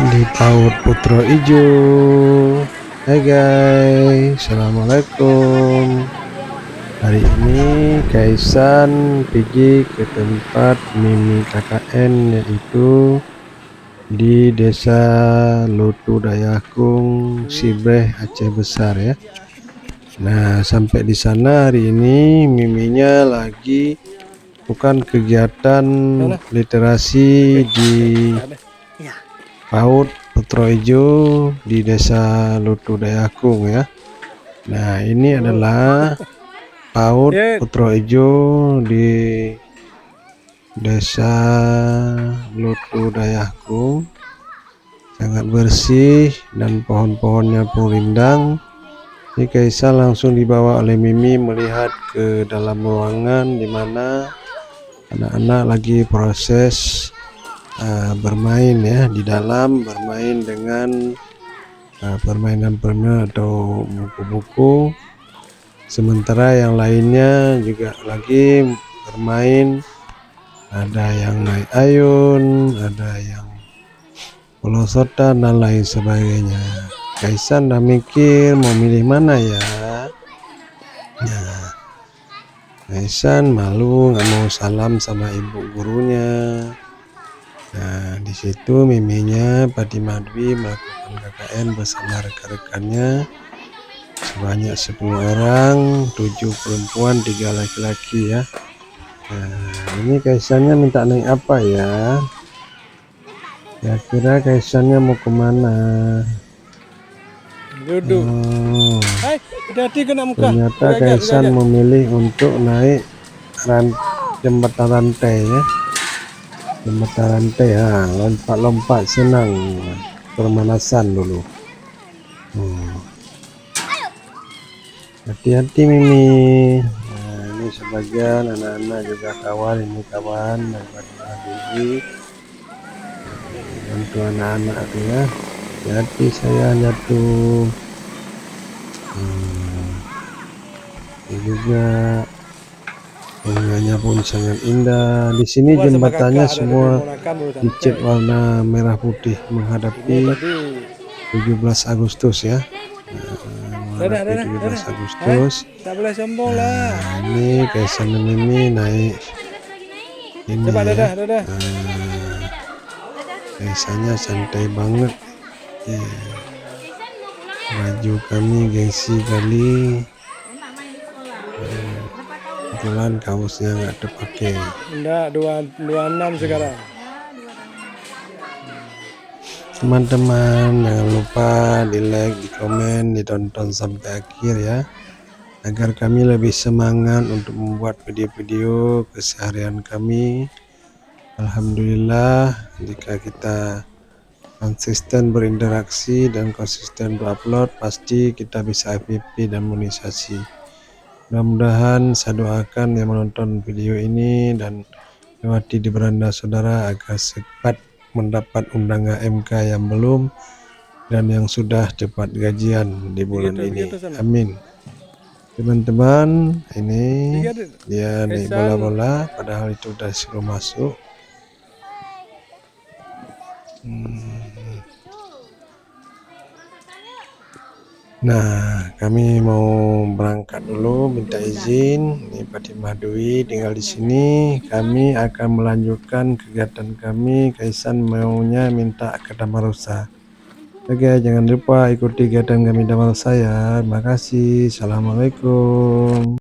di Paut Putra Ijo. Hai guys, assalamualaikum. Hari ini Kaisan pergi ke tempat Mimi KKN, yaitu di Desa Lutu Dayakung, Sibreh, Aceh Besar ya. Nah, sampai di sana hari ini Miminya lagi bukan kegiatan literasi di Paut Putra Ijo di Desa Lutu Dayakung ya. Nah, ini adalah Paut Putra Ijo di Desa Lutu Dayakung. Sangat bersih dan pohon-pohonnya pun rindang. Ini Kaisa langsung dibawa oleh Mimi melihat ke dalam ruangan di mana anak-anak lagi proses bermain ya di dalam, bermain dengan permainan-permainan atau buku-buku, sementara yang lainnya juga lagi bermain, ada yang naik ayun, ada yang pelosotan dan lain sebagainya. Kaisan udah mikir mau milih mana ya. Nah, Kaisan malu nggak mau salam sama ibu gurunya. Nah, di situ Miminya Pati Madwi melakukan KKN bersama rekan-rekannya sebanyak 10 orang, 7 perempuan, 3 laki-laki ya. Nah, ini Kaisannya minta naik apa ya? Kira-kira Kaisannya mau kemana? Duduk. Ternyata Kaisan memilih untuk naik jembatan rantai ya. Jembatan rantai ya, lompat-lompat senang, pemanasan dulu. Hati-hati Mimi. Nah, ini sebagian anak-anak juga kawan, ini kawan daripada Habibie, bantu anak-anak tuh ya. Hati-hati saya jatuh. Ini juga bunganya pun sangat indah. Di sini jembatannya semua dicat warna merah putih menghadapi 17 Agustus ya. Menghadapi 17 Agustus. Nah, ini Kaisan dan Mimi naik ini ya. Kaisannya santai banget ya. Baju kami gengsi kali. Kebetulan kaosnya nggak terpakai. Enggak, 26 sekarang. Teman-teman jangan lupa di like, di komen, ditonton sampai akhir ya, agar kami lebih semangat untuk membuat video-video keseharian kami. Alhamdulillah, jika kita konsisten berinteraksi dan konsisten berupload, pasti kita bisa FYP dan monetisasi. Mudah-mudahan saya doakan yang menonton video ini dan lewati di beranda saudara agar cepat mendapat undangan MK yang belum dan yang sudah cepat gajian di bulan ini. Amin. Teman-teman, ini dia naik bola-bola padahal itu udah suruh masuk. Nah, kami mau berangkat dulu, minta izin. Ini Pati Madwi tinggal di sini. Kami akan melanjutkan kegiatan kami. Kaisan maunya minta ke Damarusa. Oke, jangan lupa ikuti kegiatan kami Damarusa ya. Terima kasih. Assalamualaikum.